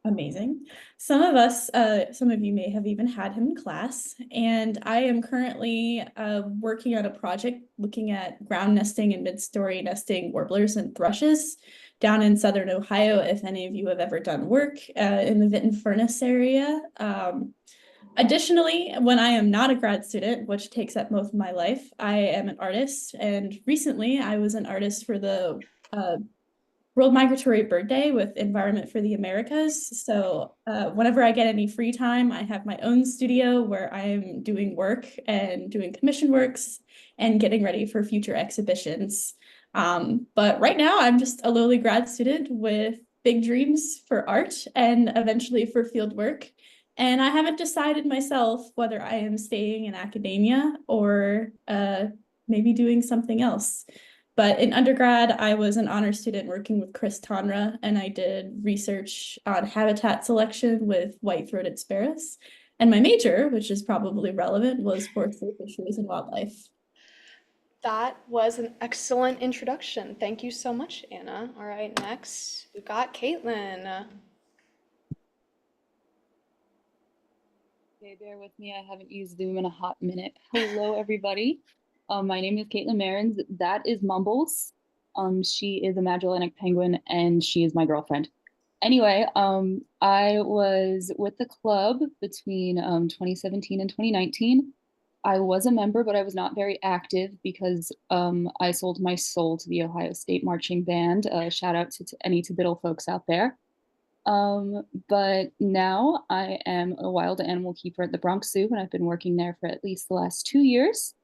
Amazing. Some of you may have even had him in class, and I am currently working on a project looking at ground nesting and mid-story nesting warblers and thrushes down in southern Ohio, if any of you have ever done work in the Vinton Furnace area. Additionally, when I am not a grad student, which takes up most of my life, I am an artist, and recently I was an artist for the World Migratory Bird Day with Environment for the Americas. So whenever I get any free time, I have my own studio where I'm doing work and doing commission works and getting ready for future exhibitions. But right now, I'm just a lowly grad student with big dreams for art and eventually for field work. And I haven't decided myself whether I am staying in academia or maybe doing something else. But in undergrad, I was an honor student working with Chris Tonra, and I did research on habitat selection with white-throated sparrows. And my major, which is probably relevant, was forestry, fisheries, and wildlife. That was an excellent introduction. Thank you so much, Anna. All right, next we got Caitlin. Okay, bear with me. I haven't used Zoom in a hot minute. Hello, everybody. My name is Caitlin Merrins. That is Mumbles. She is a Magellanic penguin, and she is my girlfriend. Anyway, I was with the club between 2017 and 2019. I was a member, but I was not very active because I sold my soul to the Ohio State Marching Band. Shout out to any Biddle folks out there. But now I am a wild animal keeper at the Bronx Zoo, and I've been working there for at least the last 2 years.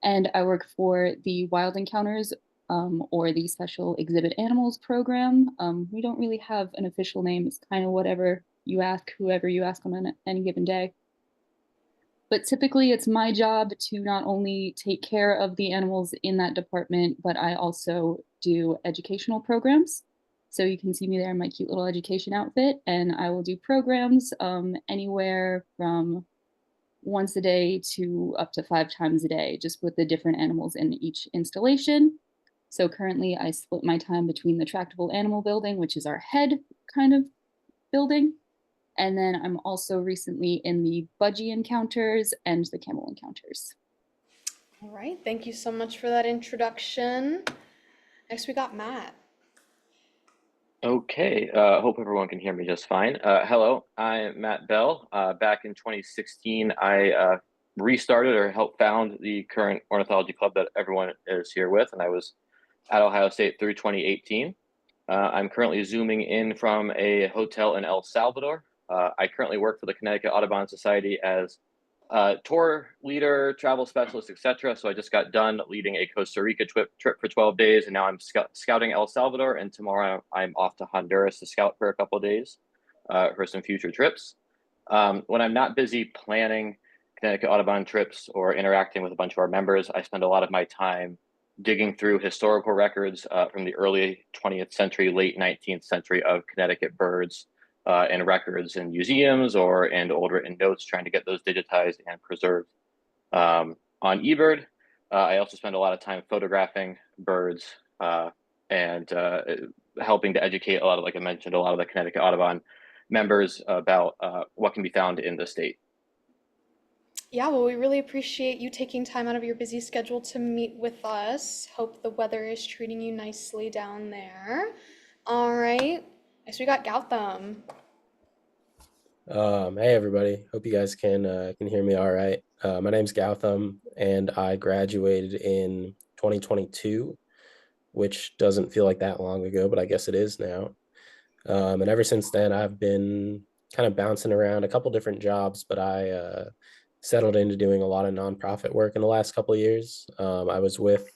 And I work for the Wild Encounters, or the Special Exhibit Animals program. We don't really have an official name. It's kind of whatever you ask, whoever you ask on any given day. But typically it's my job to not only take care of the animals in that department, but I also do educational programs. So you can see me there in my cute little education outfit, and I will do programs anywhere from once a day to up to 5 times a day, just with the different animals in each installation. So currently I split my time between the tractable animal building, which is our head kind of building, and then I'm also recently in the budgie encounters and the camel encounters. All right, thank you so much for that introduction. Next we got Matt. Okay, hope everyone can hear me just fine. Hello, I'm Matt Bell. Back in 2016, I restarted or helped found the current ornithology club that everyone is here with, and I was at Ohio State through 2018. I'm currently zooming in from a hotel in El Salvador. I currently work for the Connecticut Audubon Society as tour leader, travel specialist, etc. So I just got done leading a Costa Rica trip for 12 days, and now I'm scouting El Salvador, and tomorrow I'm off to Honduras to scout for a couple days for some future trips. When I'm not busy planning Connecticut Audubon trips or interacting with a bunch of our members, I spend a lot of my time digging through historical records from the early 20th century, late 19th century of Connecticut birds and records in museums or in old written notes, trying to get those digitized and preserved. On eBird, I also spend a lot of time photographing birds and helping to educate a lot of, like I mentioned, a lot of the Connecticut Audubon members about what can be found in the state. Yeah, well, we really appreciate you taking time out of your busy schedule to meet with us. Hope the weather is treating you nicely down there. All right, next we got Gautam. Hey everybody. Hope you guys can hear me all right. My name's Gautam, and I graduated in 2022, which doesn't feel like that long ago, but I guess it is now. And ever since then, I've been kind of bouncing around a couple different jobs, but I settled into doing a lot of nonprofit work in the last couple of years. I was with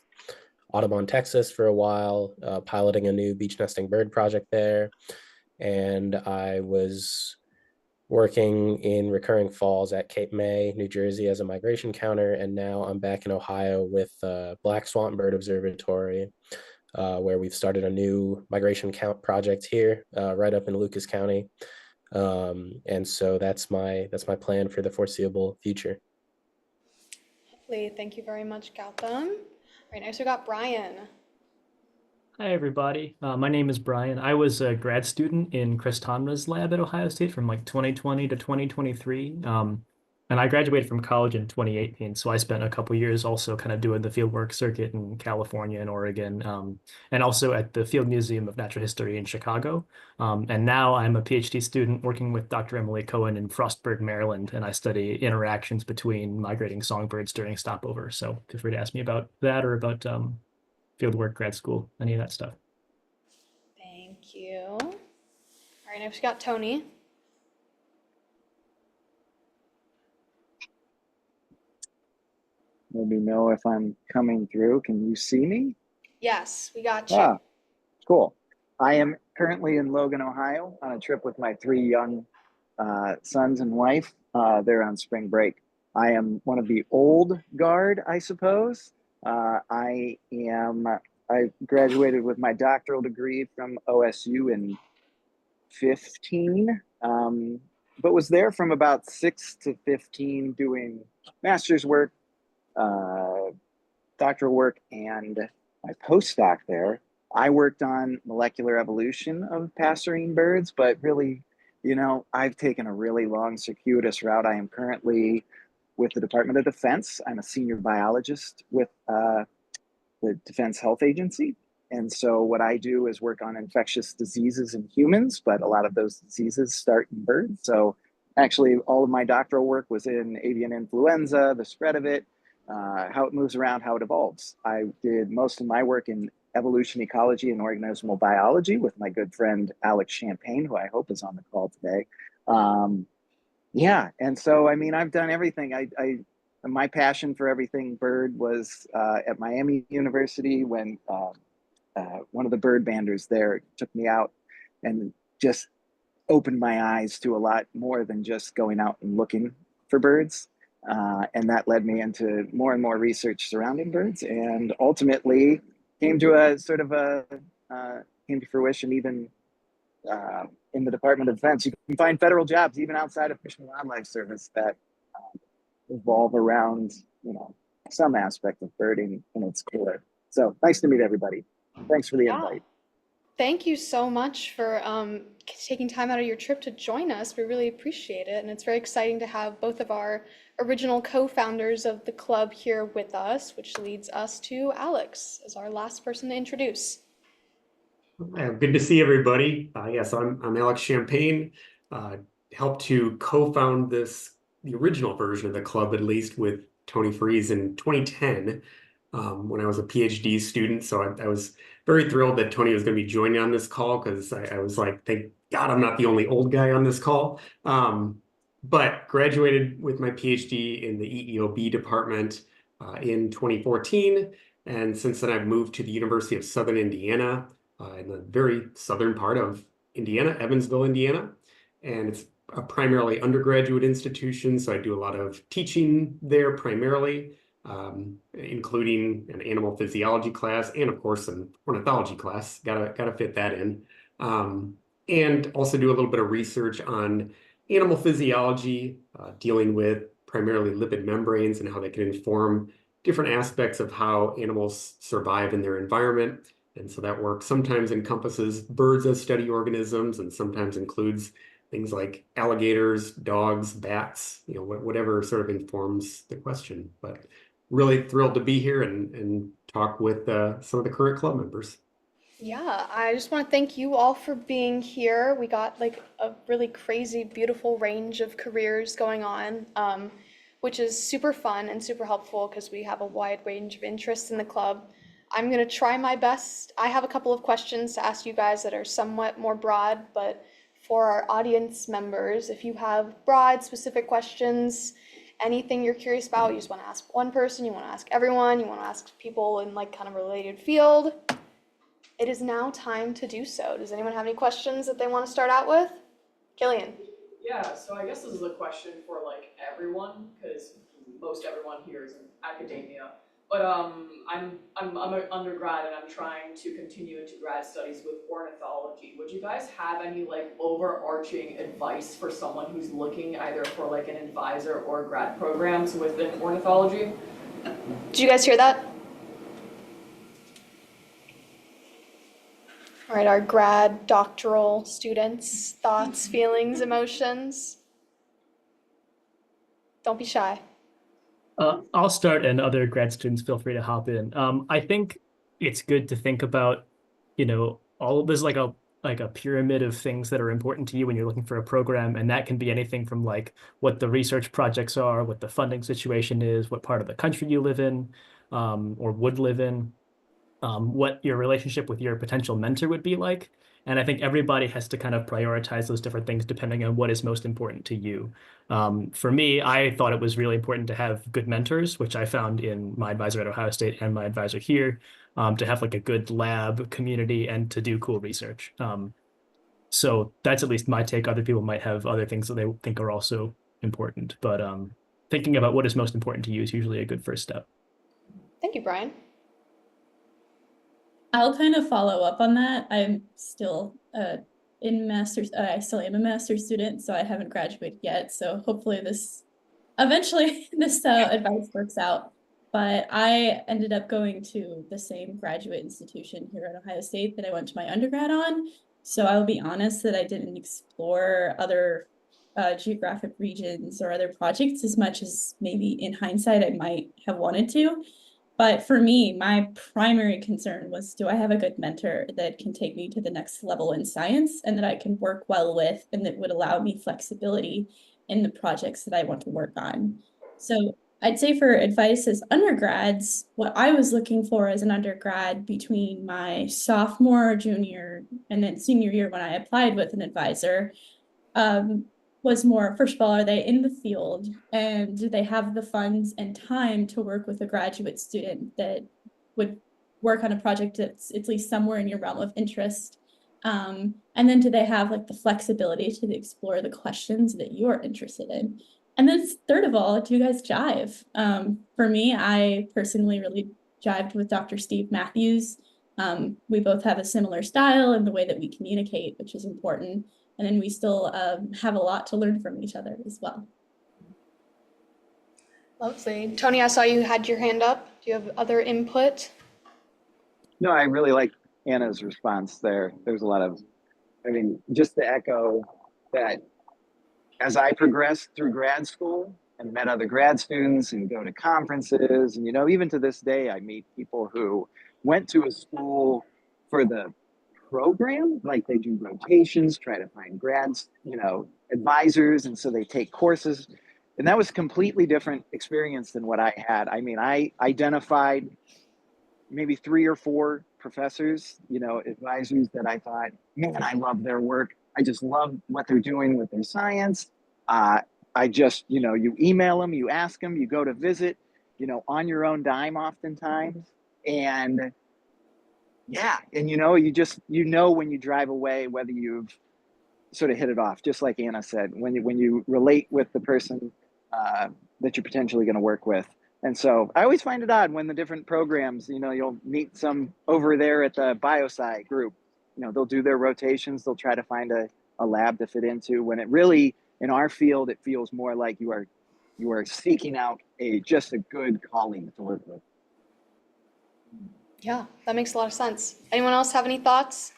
Audubon, Texas for a while, piloting a new beach nesting bird project there, and I was working in Recurring Falls at Cape May, New Jersey as a migration counter. And now I'm back in Ohio with Black Swamp Bird Observatory, where we've started a new migration count project here, right up in Lucas County. And so that's my plan for the foreseeable future. Lovely, thank you very much, Gautam. All right, next we got Brian. Hi, everybody. My name is Brian. I was a grad student in Chris Tomna's lab at Ohio State from like 2020 to 2023. And I graduated from college in 2018. So I spent a couple years also kind of doing the fieldwork circuit in California and Oregon, and also at the Field Museum of Natural History in Chicago. And now I'm a PhD student working with Dr. Emily Cohen in Frostburg, Maryland, and I study interactions between migrating songbirds during stopover. So feel free to ask me about that or about fieldwork, grad school, any of that stuff. Thank you. All right, next we got Tony. Let me know if I'm coming through. Can you see me? Yes, we got you. Ah, cool. I am currently in Logan, Ohio on a trip with my 3 young sons and wife. They're on spring break. I am one of the old guard, I suppose. I graduated with my doctoral degree from OSU in 15, but was there from about 6 to 15 doing master's work, doctoral work, and my postdoc there. I worked on molecular evolution of passerine birds, but really, I've taken a really long, circuitous route. I am currently with the Department of Defense. I'm a senior biologist with the Defense Health Agency. And so what I do is work on infectious diseases in humans, but a lot of those diseases start in birds. So actually, all of my doctoral work was in avian influenza, the spread of it, how it moves around, how it evolves. I did most of my work in evolution ecology and organismal biology with my good friend Alex Champagne, who I hope is on the call today. Yeah, and so I've done everything. My passion for everything bird was at Miami University when one of the bird banders there took me out and just opened my eyes to a lot more than just going out and looking for birds. And that led me into more and more research surrounding birds, and ultimately came to came to fruition even in the Department of Defense. You can find federal jobs even outside of Fish and Wildlife Service that revolve around some aspect of birding in its core. So nice to meet everybody. Thanks for the invite. Thank you so much for taking time out of your trip to join us. We really appreciate it. And it's very exciting to have both of our original co-founders of the club here with us, which leads us to Alex as our last person to introduce. Good to see everybody. Yes, I'm Alex Champagne. Helped to co-found the original version of the club, at least with Tony Freeze in 2010, when I was a PhD student. So I was very thrilled that Tony was going to be joining on this call, because I was like, thank God I'm not the only old guy on this call. But graduated with my PhD in the EEOB department in 2014. And since then, I've moved to the University of Southern Indiana, in the very southern part of Indiana, Evansville, Indiana. And it's a primarily undergraduate institution, so I do a lot of teaching there primarily, including an animal physiology class and, of course, an ornithology class. Gotta fit that in. And also do a little bit of research on animal physiology, dealing with primarily lipid membranes and how they can inform different aspects of how animals survive in their environment. And so that work sometimes encompasses birds as study organisms, and sometimes includes things like alligators, dogs, bats, whatever sort of informs the question. But really thrilled to be here and talk with some of the current club members. Yeah, I just want to thank you all for being here. We got like a really crazy, beautiful range of careers going on, which is super fun and super helpful because we have a wide range of interests in the club. I'm going to try my best. I have a couple of questions to ask you guys that are somewhat more broad, but for our audience members, if you have broad, specific questions, anything you're curious about, you just want to ask one person, you want to ask everyone, you want to ask people in like kind of a related field, it is now time to do so. Does anyone have any questions that they want to start out with? Killian. Yeah, so I guess this is a question for like everyone, because most everyone here is in academia. But I'm an undergrad and I'm trying to continue into grad studies with ornithology. Would you guys have any like overarching advice for someone who's looking either for like an advisor or grad programs within ornithology? Did you guys hear that? All right, our grad doctoral students, thoughts, feelings, emotions. Don't be shy. I'll start, and other grad students feel free to hop in. I think it's good to think about, all there's like a pyramid of things that are important to you when you're looking for a program, and that can be anything from like what the research projects are, what the funding situation is, what part of the country you live in, or would live in, what your relationship with your potential mentor would be like. And I think everybody has to kind of prioritize those different things depending on what is most important to you. For me, I thought it was really important to have good mentors, which I found in my advisor at Ohio State and my advisor here, to have like a good lab community and to do cool research. So that's at least my take. Other people might have other things that they think are also important, but thinking about what is most important to you is usually a good first step. Thank you, Brian. I'll kind of follow up on that. I'm still in master's. I still am a master's student, so I haven't graduated yet. So hopefully this eventually this advice works out. But I ended up going to the same graduate institution here at Ohio State that I went to my undergrad on. So I'll be honest that I didn't explore other geographic regions or other projects as much as maybe in hindsight I might have wanted to. But for me, my primary concern was, do I have a good mentor that can take me to the next level in science and that I can work well with and that would allow me flexibility in the projects that I want to work on? So I'd say for advice as undergrads, what I was looking for as an undergrad between my sophomore, junior, and then senior year when I applied with an advisor, was more, first of all, are they in the field and do they have the funds and time to work with a graduate student that would work on a project that's at least somewhere in your realm of interest? And then do they have like the flexibility to explore the questions that you're interested in? And then third of all, do you guys jive? For me, I personally really jived with Dr. Steve Matthews. We both have a similar style in the way that we communicate, which is important. And then we still have a lot to learn from each other as well. Lovely. Tony, I saw you had your hand up. Do you have other input? No, I really like Anna's response there. There's a lot of, just to echo that as I progressed through grad school and met other grad students and go to conferences, and, even to this day, I meet people who went to a school for the program, like they do rotations, try to find grads, advisors, and so they take courses. And that was a completely different experience than what I had. I identified maybe 3 or 4 professors, advisors that I thought, man, I love their work. I just love what they're doing with their science. I just, you email them, you ask them, you go to visit, on your own dime oftentimes. And yeah, and you just, when you drive away, whether you've sort of hit it off, just like Anna said, when you relate with the person that you're potentially going to work with. And so I always find it odd when the different programs, you'll meet some over there at the biosci group, they'll do their rotations, they'll try to find a lab to fit into, when it really, in our field, it feels more like you are seeking out just a good colleague to work with. Yeah, that makes a lot of sense. Anyone else have any thoughts?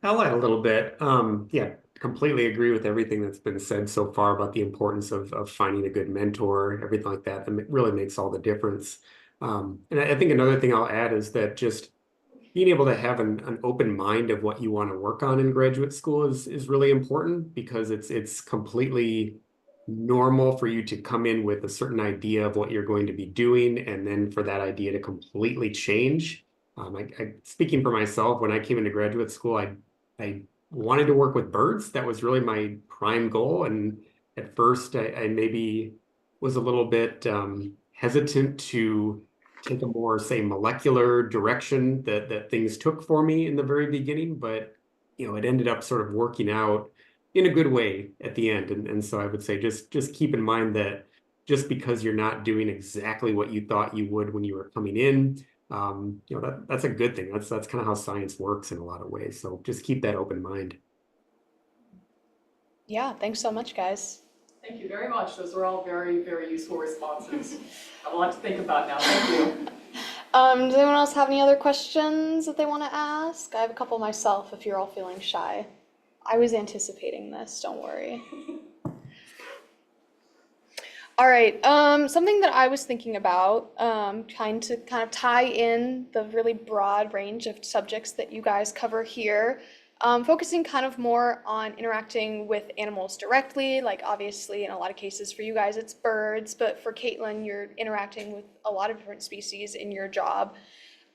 I'll add a little bit. Yeah, completely agree with everything that's been said so far about the importance of finding a good mentor, everything like that. That really makes all the difference. And I think another thing I'll add is that just being able to have an open mind of what you want to work on in graduate school is really important, because it's completely normal for you to come in with a certain idea of what you're going to be doing, and then for that idea to completely change. Speaking for myself, when I came into graduate school, I wanted to work with birds. That was really my prime goal. And at first, I maybe was a little bit hesitant to take a more, say, molecular direction that things took for me in the very beginning. But, it ended up sort of working out in a good way at the end. And so I would say just keep in mind that just because you're not doing exactly what you thought you would when you were coming in, that's a good thing. That's kind of how science works in a lot of ways. So just keep that open mind. Yeah, thanks so much, guys. Thank you very much. Those are all very, very useful responses. I have a lot to think about now. Thank you. Does anyone else have any other questions that they want to ask? I have a couple myself if you're all feeling shy. I was anticipating this, don't worry. All right, something that I was thinking about, trying to kind of tie in the really broad range of subjects that you guys cover here, focusing kind of more on interacting with animals directly, like obviously in a lot of cases for you guys it's birds, but for Caitlin, you're interacting with a lot of different species in your job.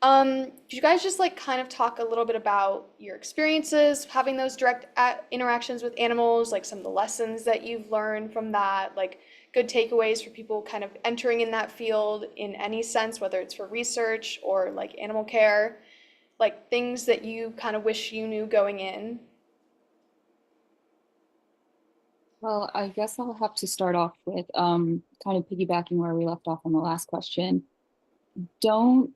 Could you guys just like kind of talk a little bit about your experiences having those direct interactions with animals, like some of the lessons that you've learned from that, like good takeaways for people kind of entering in that field in any sense, whether it's for research or like animal care, like things that you kind of wish you knew going in? Well, I guess I'll have to start off with kind of piggybacking where we left off on the last question. Don't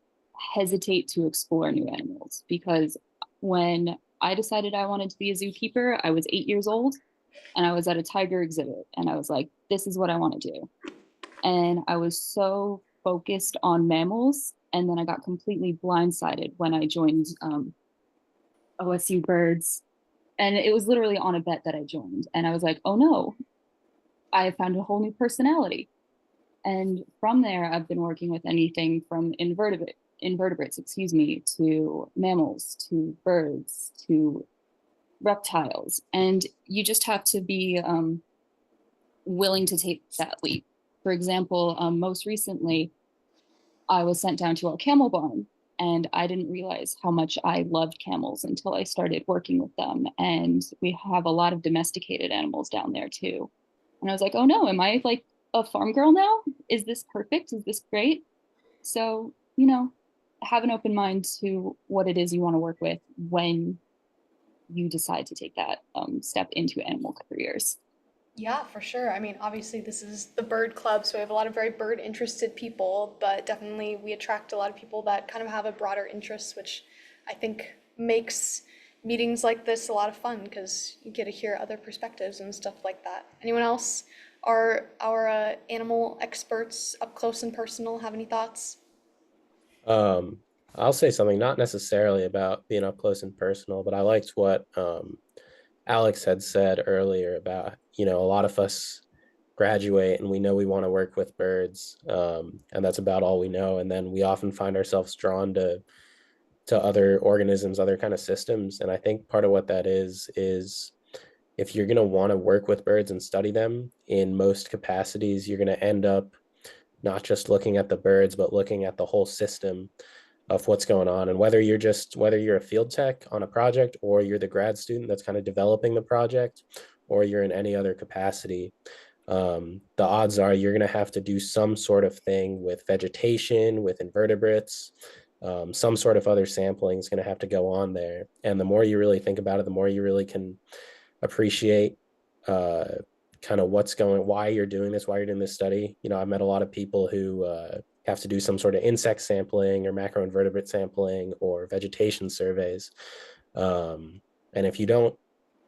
hesitate to explore new animals, because when I decided I wanted to be a zookeeper, I was 8 years old and I was at a tiger exhibit and I was like, this is what I want to do. And I was so focused on mammals. And then I got completely blindsided when I joined OSU Birds. And it was literally on a bet that I joined. And I was like, oh no, I have found a whole new personality. And from there, I've been working with anything from invertebrates, to mammals, to birds, to reptiles. And you just have to be willing to take that leap. For example, most recently, I was sent down to our camel barn, and I didn't realize how much I loved camels until I started working with them. And we have a lot of domesticated animals down there too. And I was like, oh no, am I like a farm girl now? Is this perfect? Is this great? So, have an open mind to what it is you want to work with when you decide to take that step into animal careers. Yeah, for sure. I mean, obviously, this is the bird club, so we have a lot of very bird interested people, but definitely we attract a lot of people that kind of have a broader interest, which I think makes meetings like this a lot of fun because you get to hear other perspectives and stuff like that. Anyone else? Are our animal experts up close and personal have any thoughts? I'll say something not necessarily about being up close and personal, but I liked what Alex had said earlier about, a lot of us graduate and we know we want to work with birds, and that's about all we know. And then we often find ourselves drawn to other organisms, other kind of systems. And I think part of what that is if you're going to want to work with birds and study them in most capacities, you're going to end up not just looking at the birds, but looking at the whole system of what's going on. And whether you're a field tech on a project, or you're the grad student that's kind of developing the project, or you're in any other capacity, the odds are you're going to have to do some sort of thing with vegetation, with invertebrates, some sort of other sampling is going to have to go on there. And the more you really think about it, the more you really can appreciate kind of why you're doing this study. I've met a lot of people who have to do some sort of insect sampling or macroinvertebrate sampling or vegetation surveys. And if you don't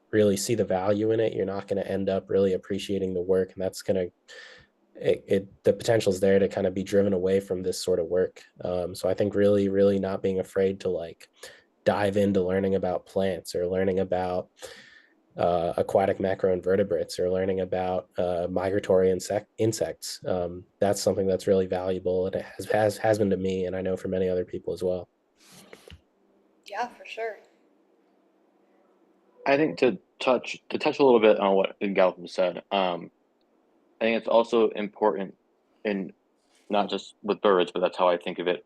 really see the value in it, you're not going to end up really appreciating the work. And that's going to, the potential is there to kind of be driven away from this sort of work. So I think really, really not being afraid to like dive into learning about plants or learning about aquatic macroinvertebrates or learning about migratory insects. That's something that's really valuable, and it has been to me, and I know for many other people as well. Yeah, for sure. I think to touch a little bit on what Gautam said, I think it's also important, in not just with birds, but that's how I think of it.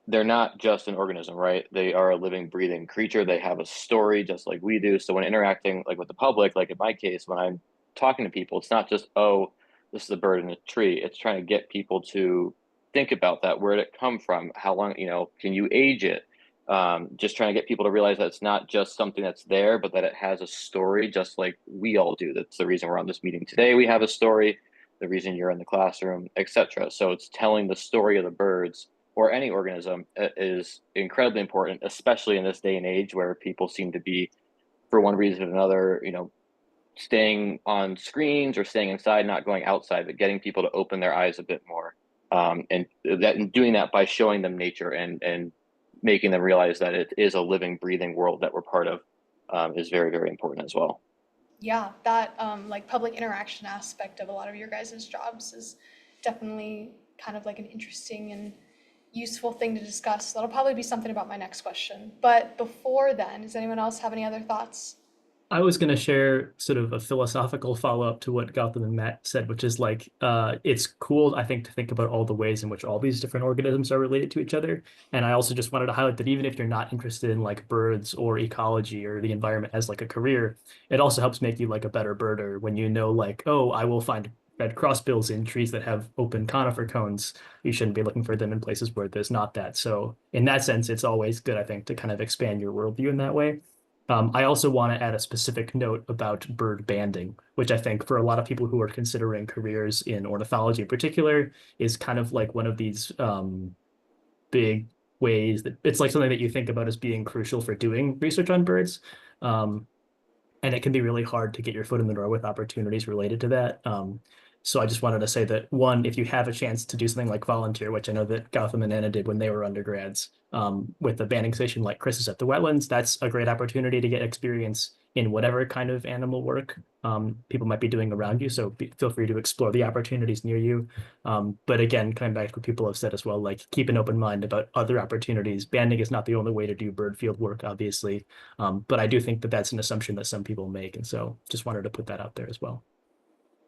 They're not just an organism, right? They are a living, breathing creature. They have a story just like we do. So when interacting like with the public, like in my case, when I'm talking to people, it's not just, oh, this is a bird in a tree. It's trying to get people to think about that. Where did it come from? How long, can you age it? Just trying to get people to realize that it's not just something that's there, but that it has a story, just like we all do. That's the reason we're on this meeting today. We have a story, the reason you're in the classroom, etc. So it's telling the story of the birds or any organism is incredibly important, especially in this day and age where people seem to be, for one reason or another, staying on screens or staying inside, not going outside, but getting people to open their eyes a bit more. and doing that by showing them nature and making them realize that it is a living, breathing world that we're part of is very, very important as well. Yeah, that like public interaction aspect of a lot of your guys' jobs is definitely kind of like an interesting and useful thing to discuss. That'll probably be something about my next question. But before then, does anyone else have any other thoughts? I was going to share sort of a philosophical follow-up to what Gautam and Matt said, which is like, it's cool, I think, to think about all the ways in which all these different organisms are related to each other. And I also just wanted to highlight that even if you're not interested in like birds or ecology or the environment as like a career, it also helps make you like a better birder when you know like, oh, I will find red crossbills in trees that have open conifer cones. You shouldn't be looking for them in places where there's not that. So in that sense, it's always good, I think, to kind of expand your worldview in that way. I also want to add a specific note about bird banding, which I think for a lot of people who are considering careers in ornithology in particular is kind of like one of these big ways that it's like something that you think about as being crucial for doing research on birds. And it can be really hard to get your foot in the door with opportunities related to that. So I just wanted to say that one, if you have a chance to do something like volunteer, which I know that Gautam and Anna did when they were undergrads, with a banding station like Chris's at the wetlands, that's a great opportunity to get experience in whatever kind of animal work people might be doing around you. So feel free to explore the opportunities near you. But again, coming back to what people have said as well, like keep an open mind about other opportunities. Banding is not the only way to do bird field work, obviously. But I do think that that's an assumption that some people make. And so just wanted to put that out there as well.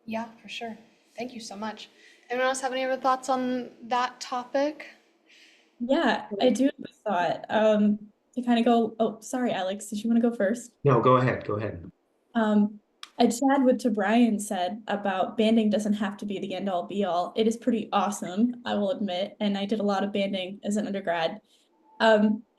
Yeah, for sure. Thank you so much. Anyone else have any other thoughts on that topic? Yeah, I do have a thought. To kind of go, oh, sorry, Alex, did you want to go first? No, go ahead. Go ahead. I'd add what to Brian said about banding doesn't have to be the end all be all. It is pretty awesome, I will admit, and I did a lot of banding as an undergrad.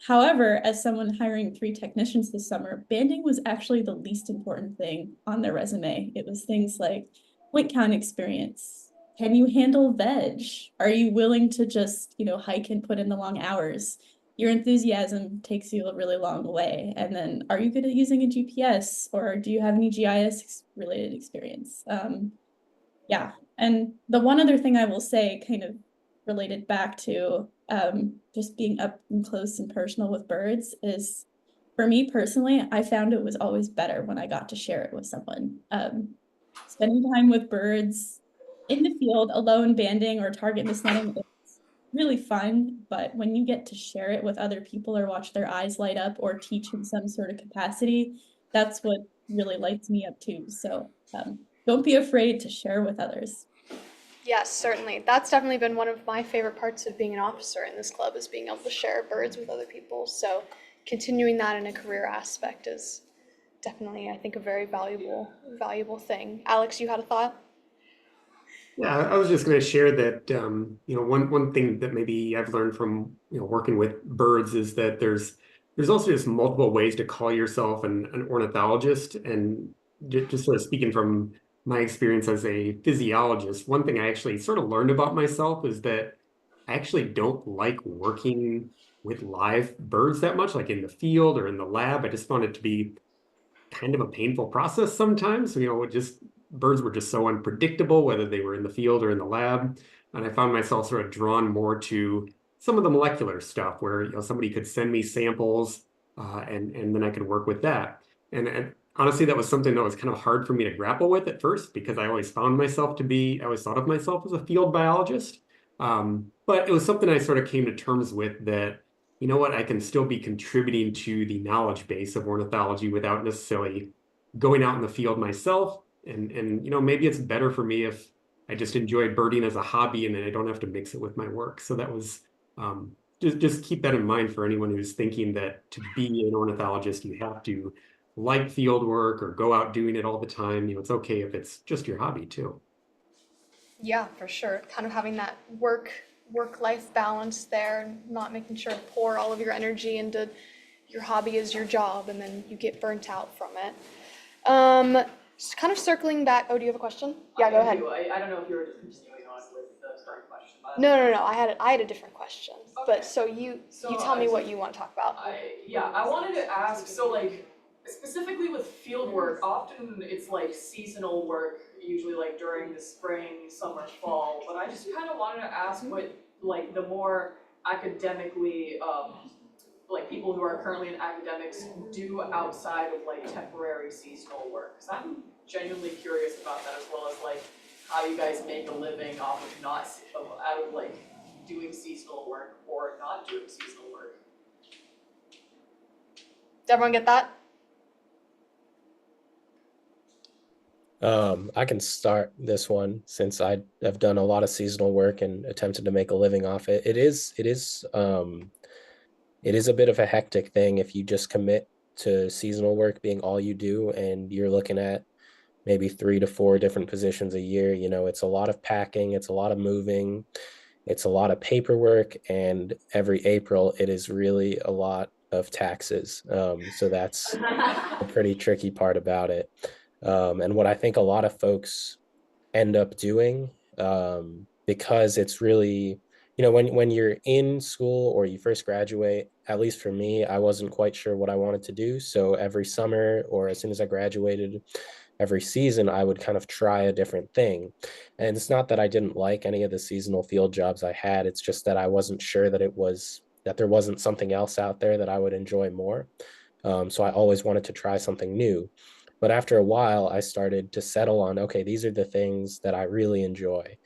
However, as someone hiring 3 technicians this summer, banding was actually the least important thing on their resume. It was things like point count experience. Can you handle veg? Are you willing to just, hike and put in the long hours? Your enthusiasm takes you a really long way. And then are you good at using a GPS or do you have any GIS related experience? Yeah. And the one other thing I will say, kind of related back to just being up and close and personal with birds, is for me personally, I found it was always better when I got to share it with someone. Spending time with birds in the field, alone, banding or target misnetting, it's really fun. But when you get to share it with other people or watch their eyes light up or teach in some sort of capacity, that's what really lights me up too. So don't be afraid to share with others. Yes, certainly. That's definitely been one of my favorite parts of being an officer in this club is being able to share birds with other people. So continuing that in a career aspect is definitely, I think, a very valuable thing. Alex, you had a thought? Yeah, I was just going to share that one thing that maybe I've learned from working with birds is that there's also just multiple ways to call yourself an ornithologist. And just sort of speaking from my experience as a physiologist, one thing I actually sort of learned about myself is that I actually don't like working with live birds that much, like in the field or in the lab. I just found it to be kind of a painful process sometimes. Birds were just so unpredictable, whether they were in the field or in the lab. And I found myself sort of drawn more to some of the molecular stuff where somebody could send me samples and then I could work with that. And honestly, that was something that was kind of hard for me to grapple with at first because I always thought of myself as a field biologist. But it was something I sort of came to terms with that, I can still be contributing to the knowledge base of ornithology without necessarily going out in the field myself. And maybe it's better for me if I just enjoy birding as a hobby and then I don't have to mix it with my work. So that was just keep that in mind for anyone who's thinking that to be an ornithologist, you have to like field work or go out doing it all the time. It's okay if it's just your hobby too. Yeah, for sure. Kind of having that work-life balance there and not making sure to pour all of your energy into your hobby as your job and then you get burnt out from it. Just kind of circling back. Oh, do you have a question? Yeah, go ahead. I don't know if you were just continuing on with the current question. But No. I had a different question. Okay. But so you tell me what you want to talk about. I wanted to ask, so like specifically with with field work, often it's like seasonal work, usually like during the spring, summer, fall. But I just kind of wanted to ask what like the more academically like people who are currently in academics do outside of like temporary seasonal work. Because I'm genuinely curious about that, as well as like how you guys make a living off of not out of like doing seasonal work or not doing seasonal work. Did everyone get that? I can start this one since I have done a lot of seasonal work and attempted to make a living off it. It is a bit of a hectic thing if you just commit to seasonal work being all you do, and you're looking at maybe 3 to 4 different positions a year. You know, it's a lot of packing, it's a lot of moving, it's a lot of paperwork, and every April it is really a lot of taxes. So that's a pretty tricky part about it. And what I think a lot of folks end up doing, because it's really, you know, when you're in school or you first graduate, at least for me, I wasn't quite sure what I wanted to do. So every summer, or as soon as I graduated, every season I would kind of try a different thing. And it's not that I didn't like any of the seasonal field jobs I had, it's just that I wasn't sure that there wasn't something else out there that I would enjoy more. So I always wanted to try something new. But after a while, I started to settle on, okay, these are the things that I really enjoy.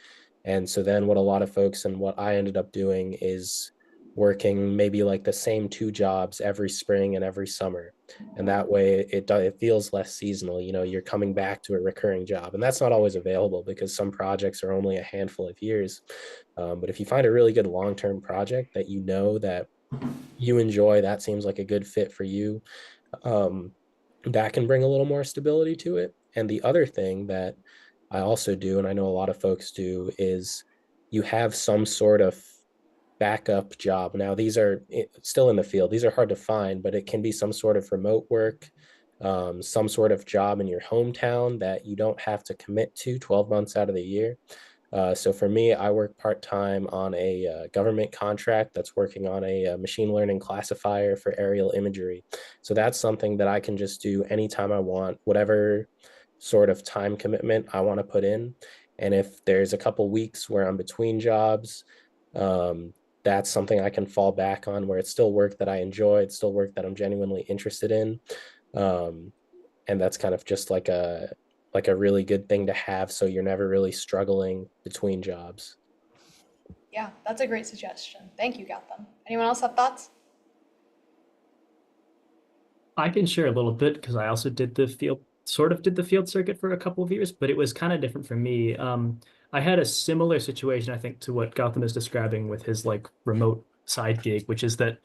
And so then what a lot of folks and what I ended up doing is working maybe like the same 2 jobs every spring and every summer. And that way it feels less seasonal. You know, you're coming back to a recurring job. And that's not always available because some projects are only a handful of years. But if you find a really good long-term project that you know that you enjoy, that seems like a good fit for you, um, that can bring a little more stability to it. And the other thing that I also do, and I know a lot of folks do, is you have some sort of backup job. Now, these are still in the field, these are hard to find, but it can be some sort of remote work, some sort of job in your hometown that you don't have to commit to 12 months out of the year. So for me, I work part-time on a government contract that's working on a machine learning classifier for aerial imagery. So that's something that I can just do anytime I want, whatever sort of time commitment I want to put in. And if there's a couple weeks where I'm between jobs, that's something I can fall back on, where it's still work that I enjoy, it's still work that I'm genuinely interested in. Um, and that's kind of just like a really good thing to have, so you're never really struggling between jobs. Yeah, that's a great suggestion. Thank you, Gautam. Anyone else have thoughts? I can share a little bit because I also did the field circuit for a couple of years, but it was kind of different for me. I had a similar situation, I think, to what Gautam is describing with his like remote side gig, which is that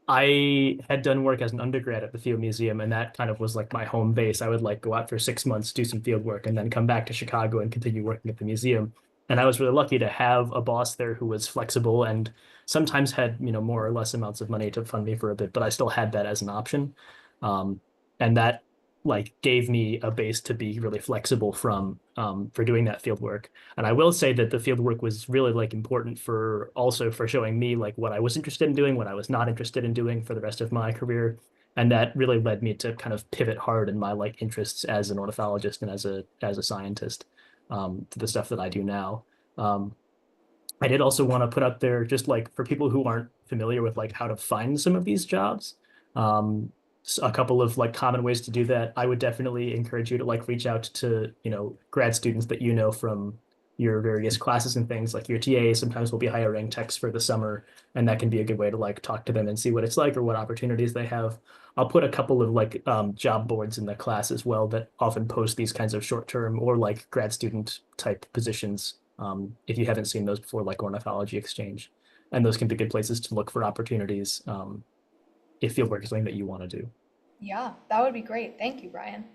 I had done work as an undergrad at the Field Museum, and that kind of was like my home base. I would like go out for 6 months, do some field work, and then come back to Chicago and continue working at the museum. And I was really lucky to have a boss there who was flexible and sometimes had, you know, more or less amounts of money to fund me for a bit, but I still had that as an option. Um, and that like gave me a base to be really flexible from for doing that field work. And I will say that the field work was really like important for also for showing me like what I was interested in doing, what I was not interested in doing for the rest of my career. And that really led me to kind of pivot hard in my like interests as an ornithologist and as a scientist to the stuff that I do now. Um, I did also want to put out there, just like for people who aren't familiar with like how to find some of these jobs, um, a couple of like common ways to do that. I would definitely encourage you to like reach out to, you know, grad students that you know from your various classes and things. Like your TA sometimes will be hiring techs for the summer, and that can be a good way to like talk to them and see what it's like or what opportunities they have. I'll put a couple of like job boards in the class as well that often post these kinds of short-term or like grad student type positions. If you haven't seen those before, like Ornithology Exchange, and those can be good places to look for opportunities if fieldwork is something that you want to do. Yeah, that would be great. Thank you, Brian.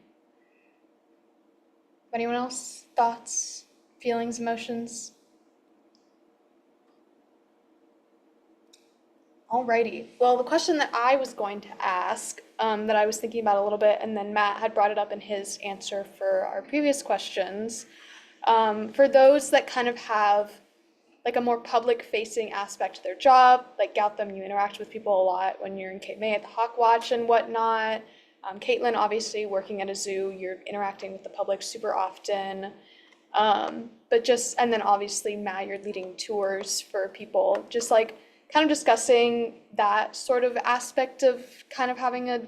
Anyone else? Thoughts, feelings, emotions? Alrighty. Well, the question that I was going to ask, that I was thinking about a little bit, and then Matt had brought it up in his answer for our previous questions. For those that kind of have like a more public-facing aspect to their job, like Gautam, you interact with people a lot when you're in Cape May at the Hawk Watch and whatnot. Caitlin, obviously working at a zoo, you're interacting with the public super often. But just, and then obviously Matt, you're leading tours for people, just like kind of discussing that sort of aspect of kind of having a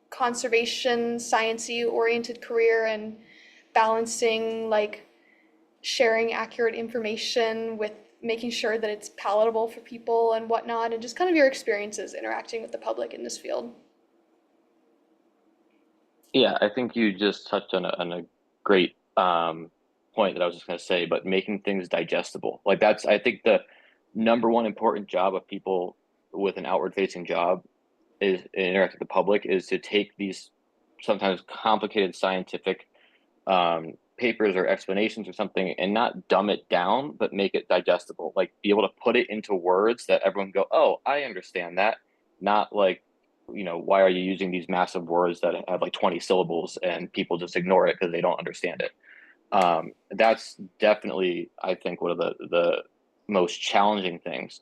conservation, sciencey oriented career and balancing like sharing accurate information with making sure that it's palatable for people and whatnot, and just kind of your experiences interacting with the public in this field. Yeah, I think you just touched on a great point that I was just going to say, but making things digestible. Like that's, I think the number one important job of people with an outward facing job is interact with the public is to take these sometimes complicated scientific papers or explanations or something and not dumb it down, but make it digestible. Like be able to put it into words that everyone go, oh, I understand that. Not like, why are you using these massive words that have like 20 syllables and people just ignore it because they don't understand it. That's definitely, I think, one of the most challenging things.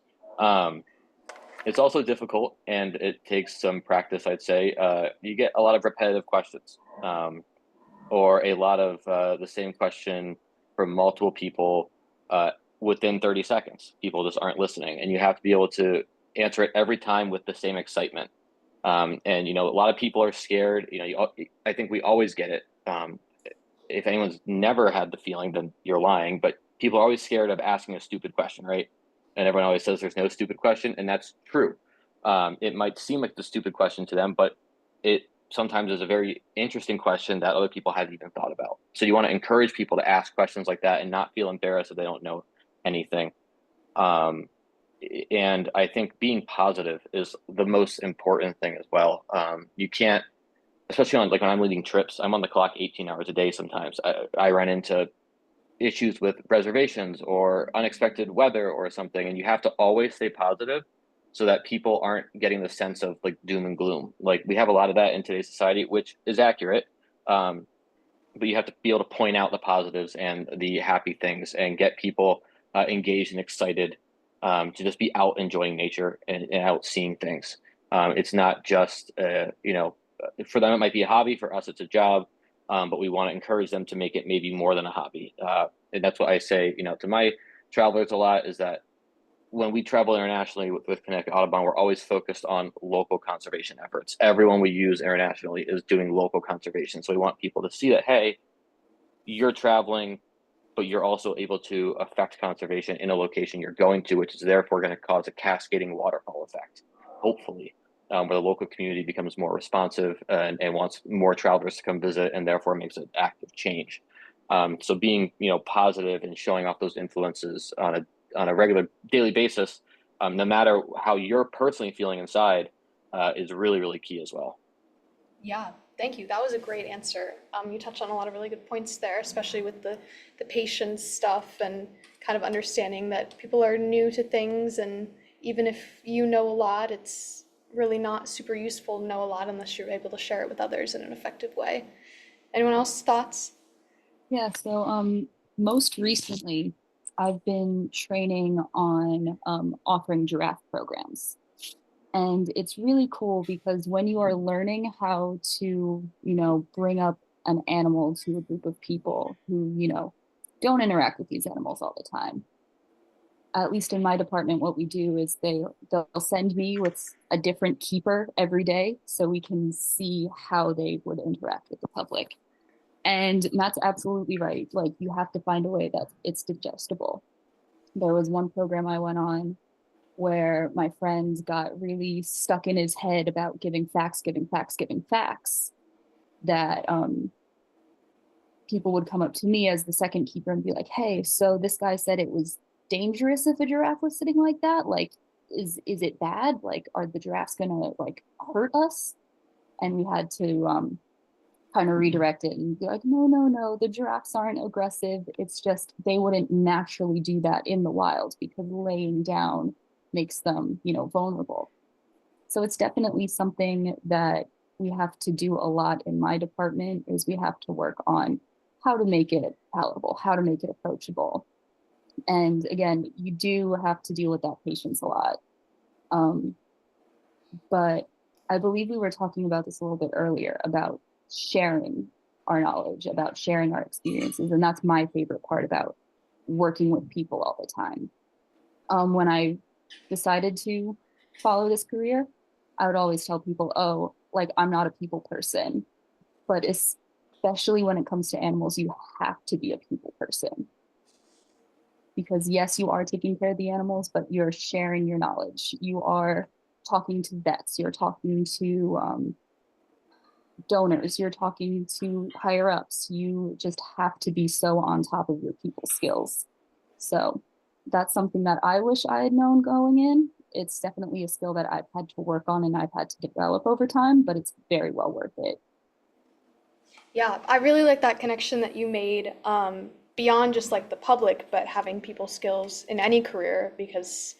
It's also difficult and it takes some practice, I'd say. You get a lot of repetitive questions, or a lot of the same question from multiple people within 30 seconds. People just aren't listening, and you have to be able to answer it every time with the same excitement. And a lot of people are scared. I think we always get it. If anyone's never had the feeling, then you're lying. But people are always scared of asking a stupid question, right? And everyone always says there's no stupid question, and that's true. It might seem like the stupid question to them, but it sometimes is a very interesting question that other people haven't even thought about. So you want to encourage people to ask questions like that and not feel embarrassed if they don't know anything. And I think being positive is the most important thing as well. You can't, especially on like when I'm leading trips, I'm on the clock 18 hours a day sometimes. I run into issues with reservations or unexpected weather or something, and you have to always stay positive so that people aren't getting the sense of like doom and gloom. Like we have a lot of that in today's society, which is accurate. But you have to be able to point out the positives and the happy things and get people engaged and excited to just be out enjoying nature and out seeing things. It's not just, for them, it might be a hobby. For us, it's a job. But we want to encourage them to make it maybe more than a hobby. And that's what I say, to my travelers a lot is that when we travel internationally with Connecticut Audubon, we're always focused on local conservation efforts. Everyone we use internationally is doing local conservation. So we want people to see that, hey, you're traveling, but you're also able to affect conservation in a location you're going to, which is therefore going to cause a cascading waterfall effect, hopefully, where the local community becomes more responsive and wants more travelers to come visit, and therefore makes an active change. So being, positive and showing off those influences on a regular daily basis, no matter how you're personally feeling inside, is really, really key as well. Yeah, thank you. That was a great answer. You touched on a lot of really good points there, especially with the patience stuff and kind of understanding that people are new to things, and even if you know a lot, it's really not super useful to know a lot unless you're able to share it with others in an effective way. Anyone else thoughts? Yeah, so most recently, I've been training on offering giraffe programs. And it's really cool because when you are learning how to, bring up an animal to a group of people who, don't interact with these animals all the time. At least in my department, what we do is they'll send me with a different keeper every day so we can see how they would interact with the public. And Matt's absolutely right. Like you have to find a way that it's digestible. There was one program I went on where my friend got really stuck in his head about giving facts, that people would come up to me as the second keeper and be like, hey, so this guy said it was dangerous if a giraffe was sitting like that. Like, is it bad? Like, are the giraffes gonna like hurt us? And we had to kind of redirect it and be like, no, the giraffes aren't aggressive. It's just they wouldn't naturally do that in the wild because laying down makes them, vulnerable. So it's definitely something that we have to do a lot in my department is we have to work on how to make it palatable, how to make it approachable. And again, you do have to deal with that patience a lot. But I believe we were talking about this a little bit earlier about sharing our knowledge, about sharing our experiences. And that's my favorite part about working with people all the time. When I decided to follow this career, I would always tell people, oh, like, I'm not a people person. But especially when it comes to animals, you have to be a people person. Because yes, you are taking care of the animals, but you're sharing your knowledge. You are talking to vets, you're talking to donors, you're talking to higher ups. You just have to be so on top of your people skills. So that's something that I wish I had known going in. It's definitely a skill that I've had to work on and I've had to develop over time, but it's very well worth it. Yeah, I really like that connection that you made, beyond just like the public, but having people skills in any career, because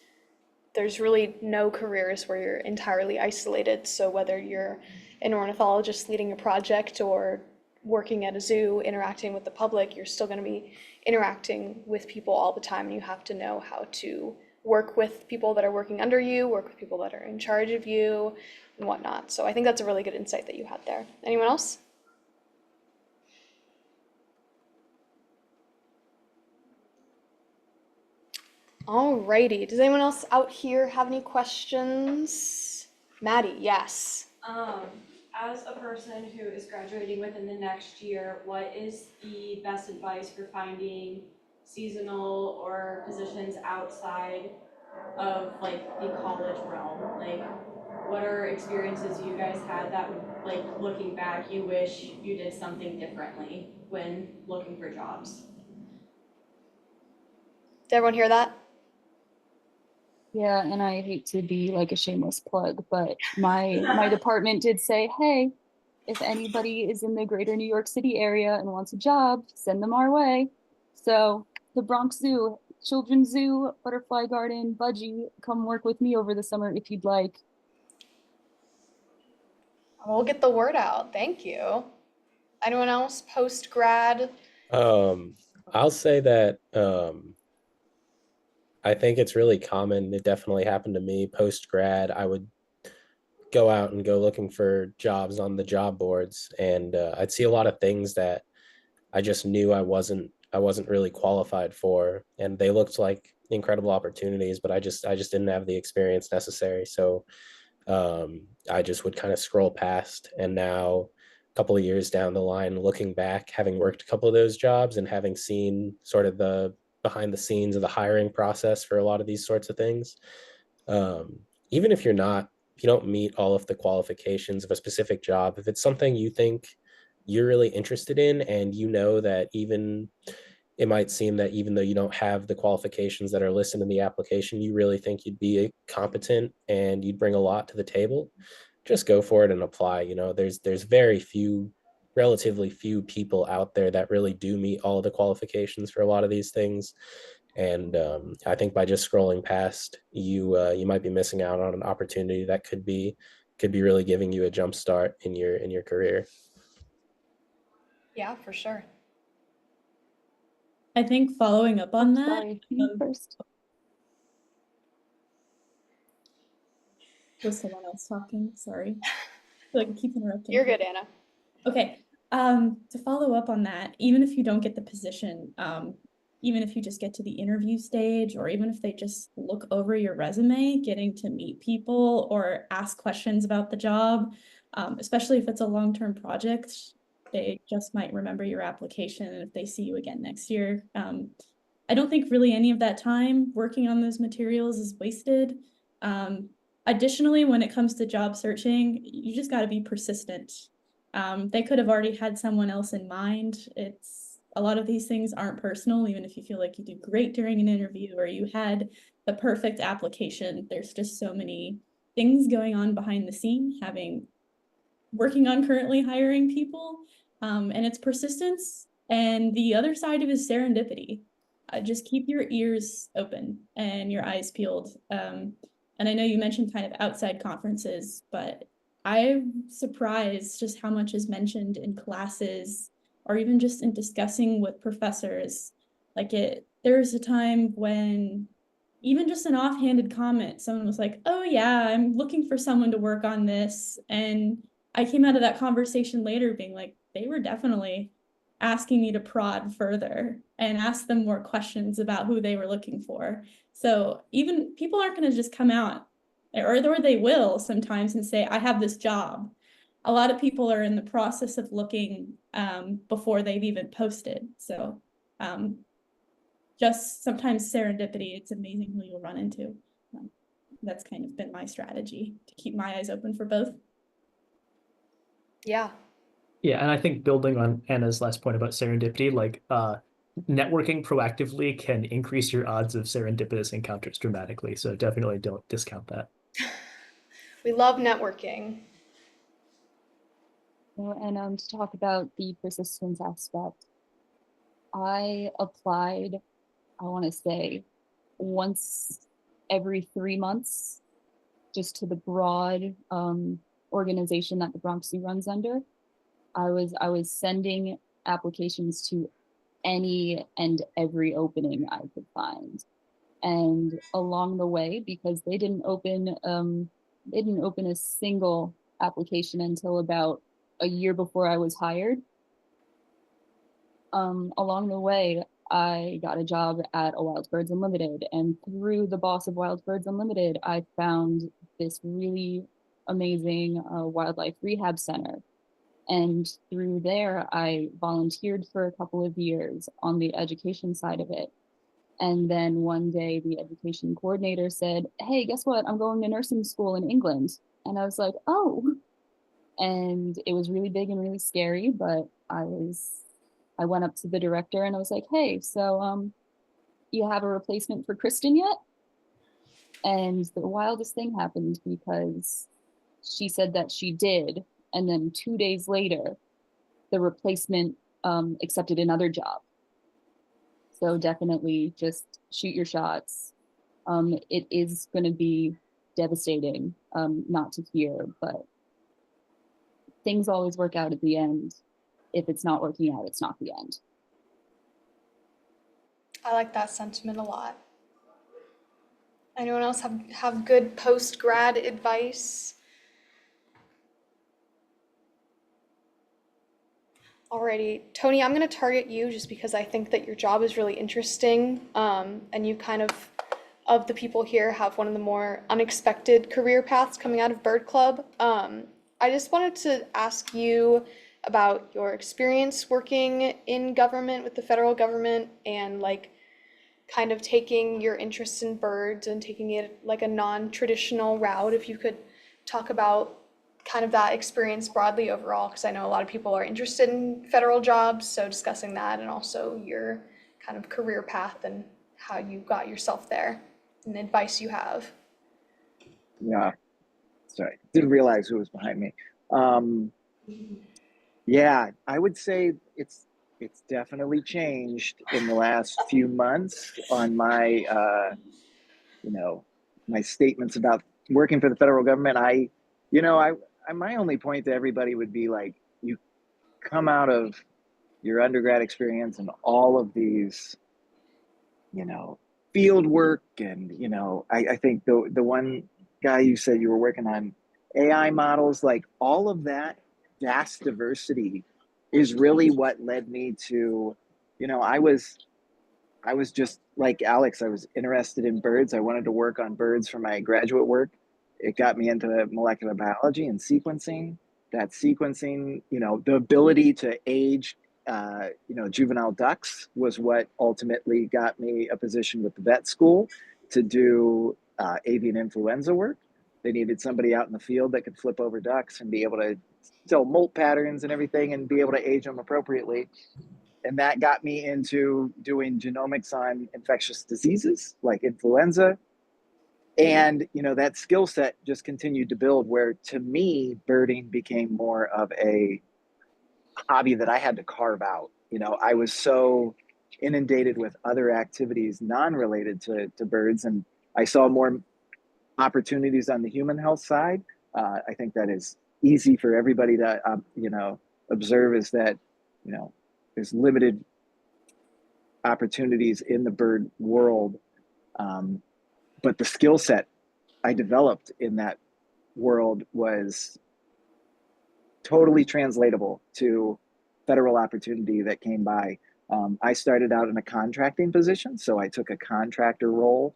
there's really no careers where you're entirely isolated. So whether you're an ornithologist leading a project or working at a zoo, interacting with the public, you're still going to be interacting with people all the time, and you have to know how to work with people that are working under you, work with people that are in charge of you, and whatnot. So I think that's a really good insight that you had there. Anyone else? Alrighty, does anyone else out here have any questions? Maddie, yes. As a person who is graduating within the next year, what is the best advice for finding seasonal or positions outside of like the college realm? Like, what are experiences you guys had that would, like, looking back, you wish you did something differently when looking for jobs? Did everyone hear that? Yeah, and I hate to be like a shameless plug, but my department did say, hey, if anybody is in the greater New York City area and wants a job, send them our way. So the Bronx Zoo, Children's Zoo, Butterfly Garden, Budgie, come work with me over the summer if you'd like. We'll get the word out. Thank you. Anyone else post grad? I'll say that I think it's really common. It definitely happened to me post grad. I would go out and go looking for jobs on the job boards, and I'd see a lot of things that I just knew I wasn't really qualified for, and they looked like incredible opportunities, but I just didn't have the experience necessary. So I just would kind of scroll past. And now, a couple of years down the line, looking back, having worked a couple of those jobs and having seen sort of the behind the scenes of the hiring process for a lot of these sorts of things, um, even if you don't meet all of the qualifications of a specific job, if it's something you think you're really interested in, and you know that even it might seem that even though you don't have the qualifications that are listed in the application, you really think you'd be competent and you'd bring a lot to the table, just go for it and apply. There's relatively few people out there that really do meet all of the qualifications for a lot of these things. And I think by just scrolling past, you might be missing out on an opportunity that could be really giving you a jump start in your career. Yeah, for sure. I think following up on that, Sorry, you first. was someone else talking? Sorry. I feel like I keep interrupting. You're good, Anna. Okay. To follow up on that, even if you don't get the position, even if you just get to the interview stage, or even if they just look over your resume, getting to meet people or ask questions about the job, especially if it's a long-term project, they just might remember your application if they see you again next year. I don't think really any of that time working on those materials is wasted. Additionally, when it comes to job searching, you just got to be persistent. They could have already had someone else in mind. A lot of these things aren't personal, even if you feel like you do great during an interview or you had the perfect application. There's just so many things going on behind the scene, working on currently hiring people, and it's persistence. And the other side of it is serendipity. Just keep your ears open and your eyes peeled. And I know you mentioned kind of outside conferences, but I'm surprised just how much is mentioned in classes or even just in discussing with professors. There was a time when even just an offhanded comment, someone was like, oh yeah, I'm looking for someone to work on this. And I came out of that conversation later being like, they were definitely asking me to prod further and ask them more questions about who they were looking for. So even people aren't going to just come out, or they will sometimes and say, I have this job. A lot of people are in the process of looking before they've even posted. So just sometimes serendipity, it's amazing who you'll run into. That's kind of been my strategy, to keep my eyes open for both. Yeah. Yeah, and I think building on Anna's last point about serendipity, like networking proactively can increase your odds of serendipitous encounters dramatically. So definitely don't discount that. We love networking. And to talk about the persistence aspect, I applied, I want to say, once every 3 months, just to the broad organization that the Bronx Zoo runs under. I was sending applications to any and every opening I could find, and along the way, because they didn't open a single application until about a year before I was hired. Along the way, I got a job at a Wild Birds Unlimited, and through the boss of Wild Birds Unlimited, I found this really amazing wildlife rehab center. And through there, I volunteered for a couple of years on the education side of it. And then one day, the education coordinator said, hey, guess what? I'm going to nursing school in England. And I was like, oh. And it was really big and really scary, but I went up to the director and I was like, hey, so you have a replacement for Kristen yet? And the wildest thing happened, because she said that she did. And then 2 days later, the replacement accepted another job. So definitely just shoot your shots. It is going to be devastating not to hear, but things always work out at the end. If it's not working out, it's not the end. I like that sentiment a lot. Anyone else have good post-grad advice? Alrighty, Tony, I'm going to target you just because I think that your job is really interesting, and you kind of the people here, have one of the more unexpected career paths coming out of Bird Club. I just wanted to ask you about your experience working in government with the federal government, and like kind of taking your interest in birds and taking it like a non-traditional route. If you could talk about kind of that experience broadly overall, because I know a lot of people are interested in federal jobs, so discussing that and also your kind of career path and how you got yourself there and advice you have. Yeah, sorry, didn't realize who was behind me. Yeah, I would say it's definitely changed in the last few months on my my statements about working for the federal government. My only point to everybody would be like, you come out of your undergrad experience and all of these, field work, and I think the one guy, you said you were working on AI models, like all of that vast diversity is really what led me to, I was just like Alex. I was interested in birds. I wanted to work on birds for my graduate work. It got me into molecular biology and sequencing. That sequencing, the ability to age, juvenile ducks was what ultimately got me a position with the vet school to do avian influenza work. They needed somebody out in the field that could flip over ducks and be able to tell molt patterns and everything and be able to age them appropriately. And that got me into doing genomics on infectious diseases like influenza. And, that skill set just continued to build, where to me, birding became more of a hobby that I had to carve out. I was so inundated with other activities non-related to birds, and I saw more opportunities on the human health side. I think that is easy for everybody to, observe, is that, there's limited opportunities in the bird world. but the skill set I developed in that world was totally translatable to federal opportunity that came by. I started out in a contracting position, so I took a contractor role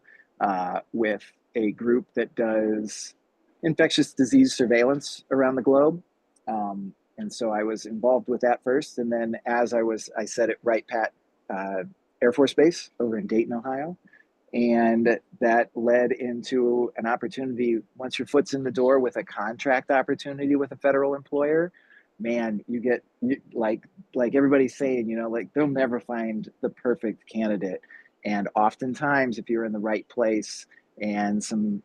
with a group that does infectious disease surveillance around the globe. And so I was involved with that first. And then I set it Wright Pat Air Force Base over in Dayton, Ohio. And that led into an opportunity. Once your foot's in the door with a contract opportunity with a federal employer, man, like everybody's saying, like they'll never find the perfect candidate. And oftentimes, if you're in the right place and some,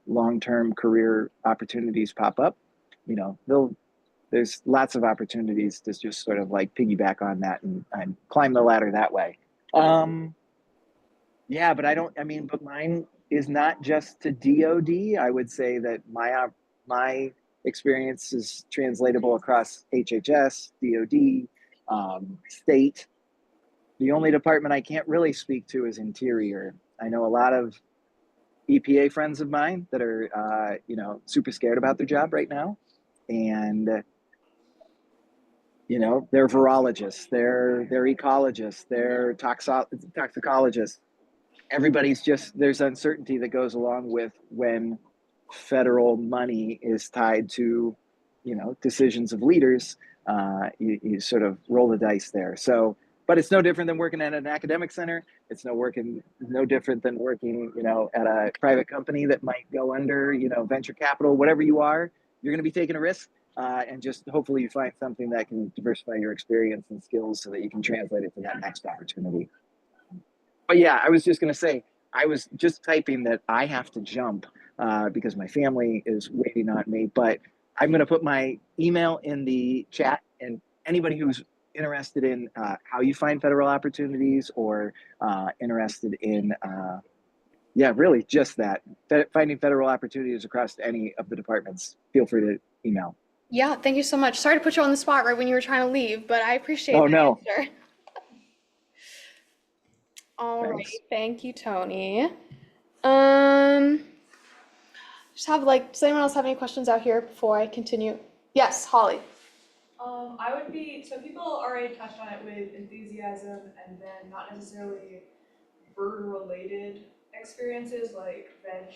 long-term career opportunities pop up, there's lots of opportunities to just sort of like piggyback on that and climb the ladder that way. Yeah, but but mine is not just to DoD. I would say that my experience is translatable across HHS, DoD, state. The only department I can't really speak to is Interior. I know a lot of EPA friends of mine that are, super scared about their job right now. And, they're virologists, they're ecologists, they're toxicologists. There's uncertainty that goes along with when federal money is tied to, decisions of leaders. You sort of roll the dice there. So, but it's no different than working at an academic center. It's no different than working, at a private company that might go under, venture capital, whatever you are, you're going to be taking a risk. And just hopefully you find something that can diversify your experience and skills so that you can translate it to that next opportunity. But yeah, I was just going to say, I was just typing that I have to jump because my family is waiting on me. But I'm going to put my email in the chat, and anybody who's interested in how you find federal opportunities or interested in, really just that, finding federal opportunities across any of the departments, feel free to email. Yeah, thank you so much. Sorry to put you on the spot right when you were trying to leave, but I appreciate the no. answer. All right, thank you, Tony. Does anyone else have any questions out here before I continue? Yes, Holly. So people already touched on it with enthusiasm and then not necessarily bird-related experiences like veg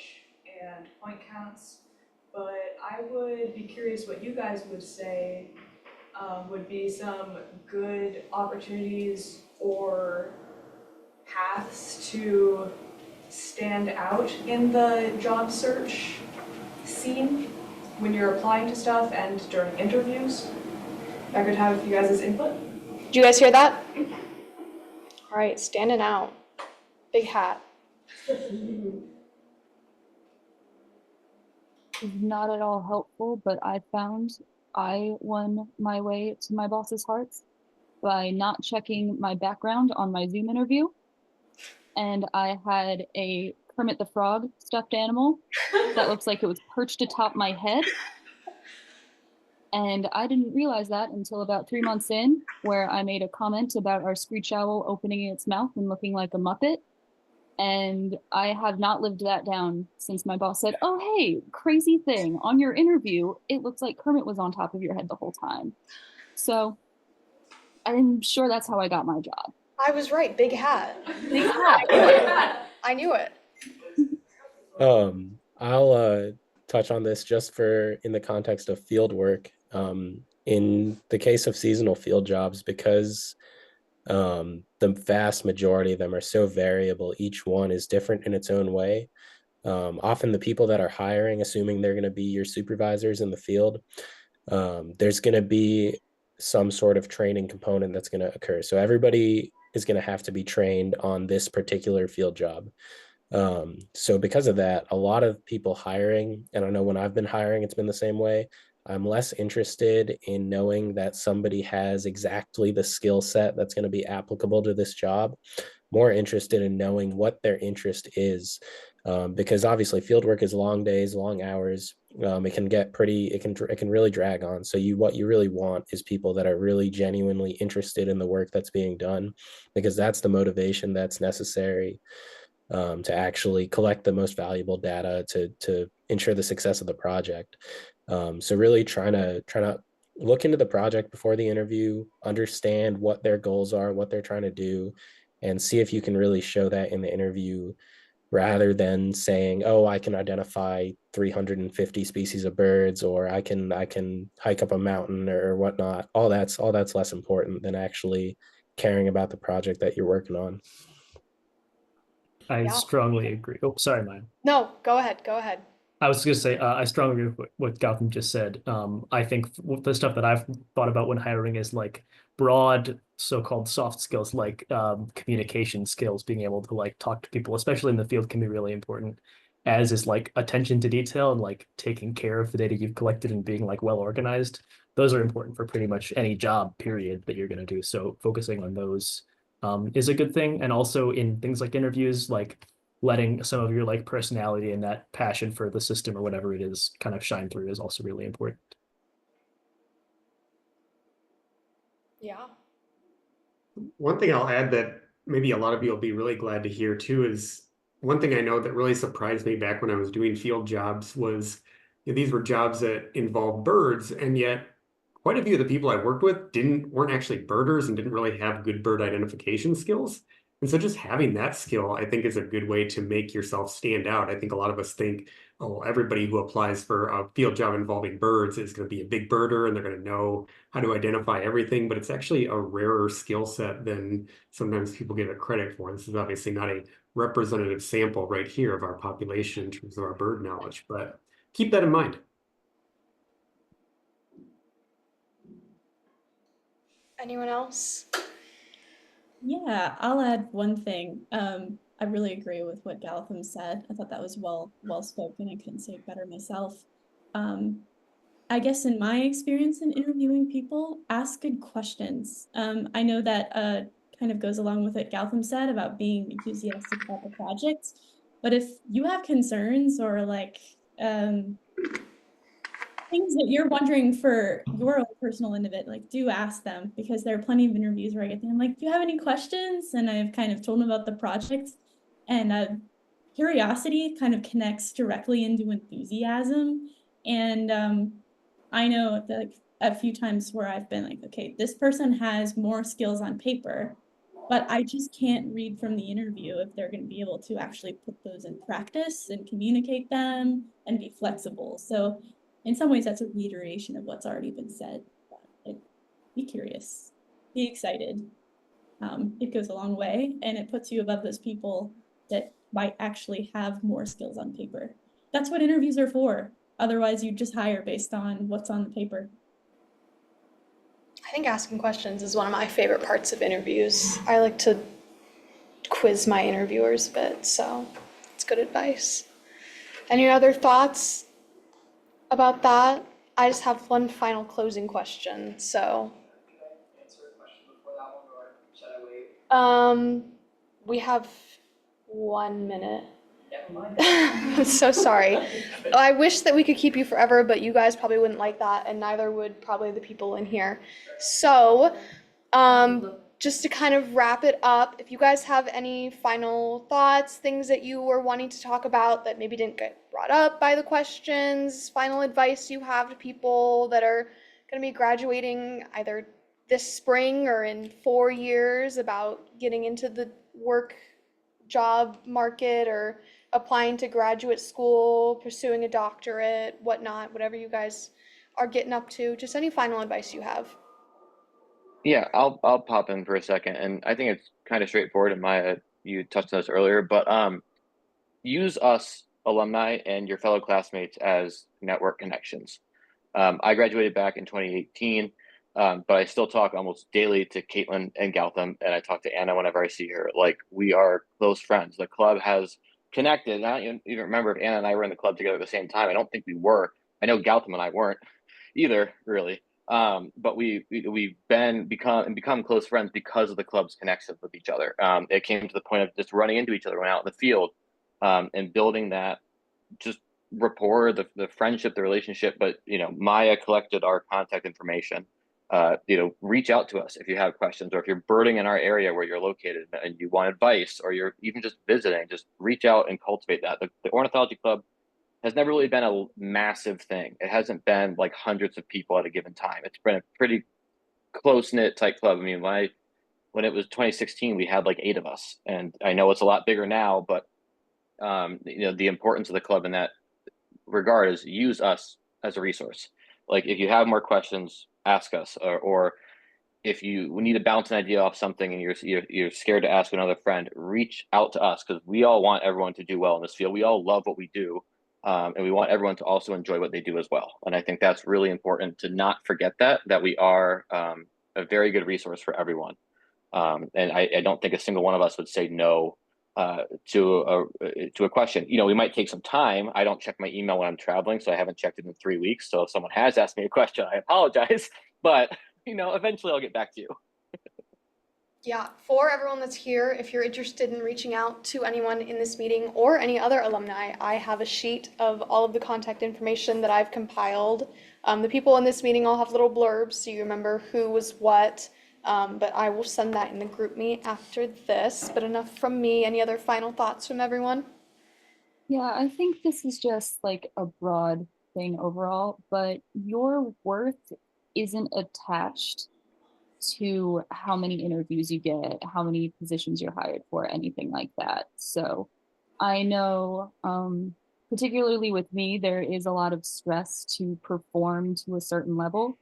and point counts, but I would be curious what you guys would say would be some good opportunities or paths to stand out in the job search scene when you're applying to stuff and during interviews. I could have you guys' input. Did you guys hear that? All right, standing out. Big hat. Not at all helpful, but I found I won my way to my boss's hearts by not checking my background on my Zoom interview. And I had a Kermit the Frog stuffed animal that looks like it was perched atop my head. And I didn't realize that until about 3 months in, where I made a comment about our screech owl opening its mouth and looking like a Muppet. And I have not lived that down since my boss said, "Oh, hey, crazy thing. On your interview, it looks like Kermit was on top of your head the whole time." So I'm sure that's how I got my job. I was right. Big hat. Big hat. I knew it. I'll touch on this just in the context of field work. In the case of seasonal field jobs, because the vast majority of them are so variable, each one is different in its own way. Often the people that are hiring, assuming they're going to be your supervisors in the field, there's going to be some sort of training component that's going to occur. So everybody is going to have to be trained on this particular field job. So because of that, a lot of people hiring, and I know when I've been hiring, it's been the same way. I'm less interested in knowing that somebody has exactly the skill set that's going to be applicable to this job. More interested in knowing what their interest is, because obviously field work is long days, long hours. It can really drag on. So what you really want is people that are really genuinely interested in the work that's being done, because that's the motivation that's necessary. to actually collect the most valuable data to ensure the success of the project. So really trying to look into the project before the interview, understand what their goals are, what they're trying to do, and see if you can really show that in the interview, rather than saying, oh, I can identify 350 species of birds, or I can hike up a mountain or whatnot. All that's less important than actually caring about the project that you're working on. I Yeah. strongly agree. Oh, sorry, Maya. No, go ahead. Go ahead. I was going to say, I strongly agree with what Gautam just said. I think the stuff that I've thought about when hiring is like broad, so-called soft skills, like communication skills, being able to like talk to people, especially in the field, can be really important. As is like attention to detail and like taking care of the data you've collected and being like well organized. Those are important for pretty much any job, period, that you're going to do. So focusing on those is a good thing. And also in things like interviews, like letting some of your like personality and that passion for the system or whatever it is kind of shine through is also really important. Yeah. One thing I'll add that maybe a lot of you will be really glad to hear too is one thing I know that really surprised me back when I was doing field jobs was, you know, these were jobs that involved birds, and yet quite a few of the people I worked with weren't actually birders and didn't really have good bird identification skills. And so just having that skill, I think, is a good way to make yourself stand out. I think a lot of us think, oh, everybody who applies for a field job involving birds is going to be a big birder and they're going to know how to identify everything, but it's actually a rarer skill set than sometimes people give it credit for. This is obviously not a representative sample right here of our population in terms of our bird knowledge, but keep that in mind. Anyone else? Yeah, I'll add one thing. I really agree with what Gautam said. I thought that was well spoken. I couldn't say it better myself. I guess in my experience in interviewing people, ask good questions. I know that kind of goes along with what Gautam said about being enthusiastic about the project. But if you have concerns or like things that you're wondering for your own personal end of it, like do ask them, because there are plenty of interviews where I get there. I'm like, do you have any questions? And I've kind of told them about the project, and curiosity kind of connects directly into enthusiasm. And I know that like, a few times where I've been like, okay, this person has more skills on paper, but I just can't read from the interview if they're going to be able to actually put those in practice and communicate them and be flexible. So in some ways, that's a reiteration of what's already been said. But be curious, be excited. It goes a long way, and it puts you above those people that might actually have more skills on paper. That's what interviews are for. Otherwise, you just hire based on what's on the paper. I think asking questions is one of my favorite parts of interviews. I like to quiz my interviewers a bit, so it's good advice. Any other thoughts about that? I just have one final closing question, so. Answer a question before that one, or should I wait? We have 1 minute. Never mind. I'm so sorry. I wish that we could keep you forever, but you guys probably wouldn't like that, and neither would probably the people in here. So, just to kind of wrap it up, if you guys have any final thoughts, things that you were wanting to talk about that maybe didn't get brought up by the questions, final advice you have to people that are going to be graduating either this spring or in 4 years about getting into the work job market or applying to graduate school, pursuing a doctorate, whatnot, whatever you guys are getting up to, just any final advice you have. Yeah, I'll pop in for a second, and I think it's kind of straightforward. And Maya, you touched on this earlier, but use us alumni and your fellow classmates as network connections. I graduated back in 2018, but I still talk almost daily to Caitlin and Gautam, and I talk to Anna whenever I see her. Like, we are close friends. The club has connected. I don't even remember if Anna and I were in the club together at the same time. I don't think we were. I know Gautam and I weren't either, really. But we've become close friends because of the club's connections with each other. It came to the point of just running into each other when out in the field, and building that just rapport, the friendship, the relationship. But Maya collected our contact information, reach out to us if you have questions, or if you're birding in our area where you're located and you want advice, or you're even just visiting, just reach out and cultivate that. The Ornithology Club has never really been a massive thing. It hasn't been like hundreds of people at a given time. It's been a pretty close-knit tight club. I mean, when it was 2016, we had like 8 of us, and I know it's a lot bigger now, but the importance of the club in that regard is use us as a resource. Like, if you have more questions, ask us, or if you need to bounce an idea off something and you're scared to ask another friend, reach out to us, because we all want everyone to do well in this field. We all love what we do, and we want everyone to also enjoy what they do as well. And I think that's really important to not forget that we are a very good resource for everyone. And I don't think a single one of us would say no to a question. We might take some time. I don't check my email when I'm traveling, so I haven't checked it in 3 weeks. So if someone has asked me a question, I apologize, but eventually I'll get back to you. Yeah, for everyone that's here, if you're interested in reaching out to anyone in this meeting or any other alumni, I have a sheet of all of the contact information that I've compiled. The people in this meeting all have little blurbs, so you remember who was what, but I will send that in the group meet after this. But enough from me. Any other final thoughts from everyone? Yeah, I think this is just like a broad thing overall, but your worth isn't attached to how many interviews you get, how many positions you're hired for, anything like that. So I know, particularly with me, there is a lot of stress to perform to a certain level.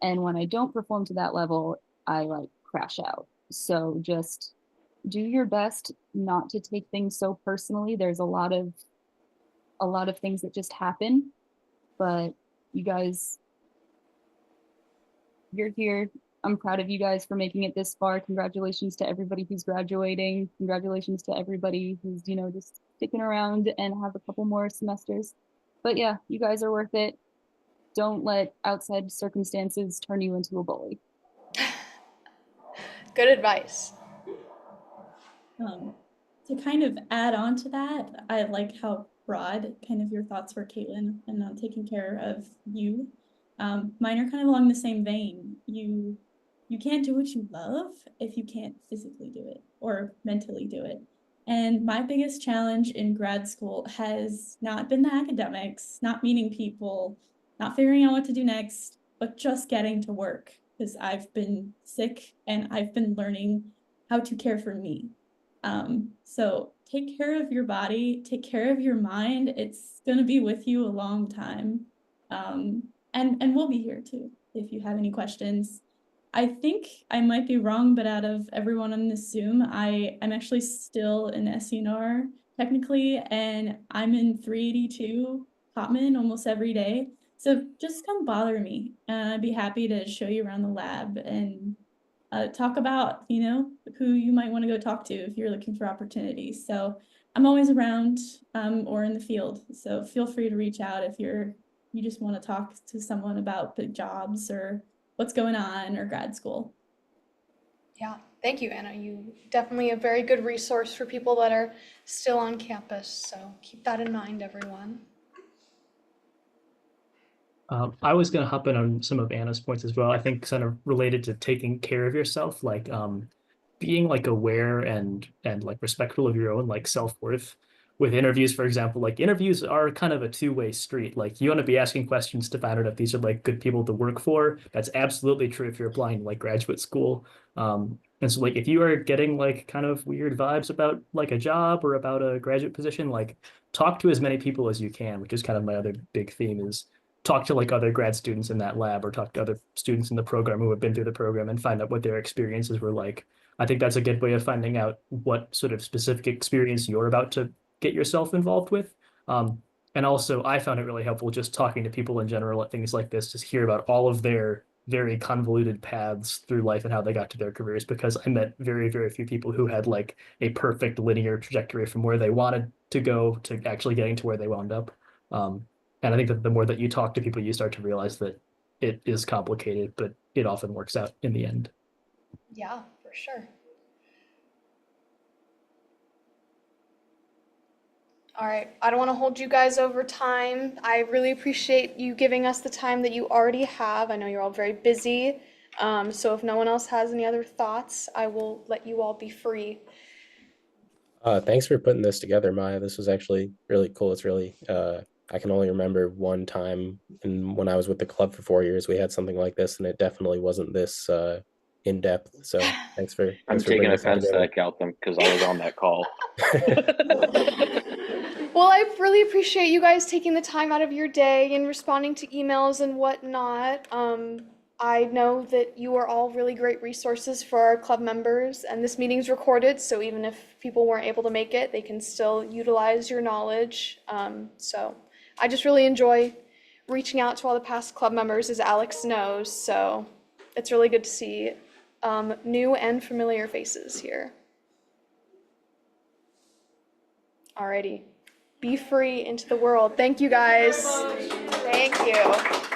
And when I don't perform to that level, I like crash out. So just do your best not to take things so personally. There's a lot of things that just happen, but you guys, you're here. I'm proud of you guys for making it this far. Congratulations to everybody who's graduating. Congratulations to everybody who's, just sticking around and have a couple more semesters. But yeah, you guys are worth it. Don't let outside circumstances turn you into a bully. Good advice. To kind of add on to that, I like how broad kind of your thoughts were, Caitlin, and on taking care of you. Mine are kind of along the same vein. You can't do what you love if you can't physically do it or mentally do it. And my biggest challenge in grad school has not been the academics, not meeting people, not figuring out what to do next, but just getting to work, because I've been sick and I've been learning how to care for me. So take care of your body, take care of your mind. It's going to be with you a long time. And we'll be here too if you have any questions. I think I might be wrong, but out of everyone on this Zoom, I'm actually still in SUNR technically, and I'm in 382 Hotman almost every day. So just come bother me, and I'd be happy to show you around the lab and talk about, who you might want to go talk to if you're looking for opportunities. So I'm always around or in the field. So feel free to reach out if you just want to talk to someone about big jobs or what's going on or grad school. Yeah, thank you, Anna. You definitely a very good resource for people that are still on campus. So keep that in mind, everyone. I was going to hop in on some of Anna's points as well. I think kind of related to taking care of yourself, like being like aware and like respectful of your own like self-worth with interviews, for example. Like, interviews are kind of a two-way street. Like, you want to be asking questions to find out if these are like good people to work for. That's absolutely true if you're applying to like graduate school. And so like, if you are getting like kind of weird vibes about like a job or about a graduate position, like, talk to as many people as you can, which is kind of my other big theme, is talk to like other grad students in that lab or talk to other students in the program who have been through the program and find out what their experiences were like. I think that's a good way of finding out what sort of specific experience you're about to get yourself involved with. And also, I found it really helpful just talking to people in general at things like this, just hear about all of their very convoluted paths through life and how they got to their careers, because I met very, very few people who had like a perfect linear trajectory from where they wanted to go to actually getting to where they wound up. And I think that the more that you talk to people, you start to realize that it is complicated, but it often works out in the end. Yeah, for sure. All right, I don't want to hold you guys over time. I really appreciate you giving us the time that you already have. I know you're all very busy. So if no one else has any other thoughts, I will let you all be free. Thanks for putting this together, Maya. This was actually really cool. It's really I can only remember one time when I was with the club for 4 years, we had something like this, and it definitely wasn't this in depth. So I'm thanks for taking bringing this all offense to together. that, Gautam, because I was on that call. Well, I really appreciate you guys taking the time out of your day and responding to emails and whatnot. I know that you are all really great resources for our club members, and this meeting's recorded, so even if people weren't able to make it, they can still utilize your knowledge. So I just really enjoy reaching out to all the past club members, as Alex knows, so it's really good to see new and familiar faces here. Alrighty. Be free into the world. Thank you guys. Thank you.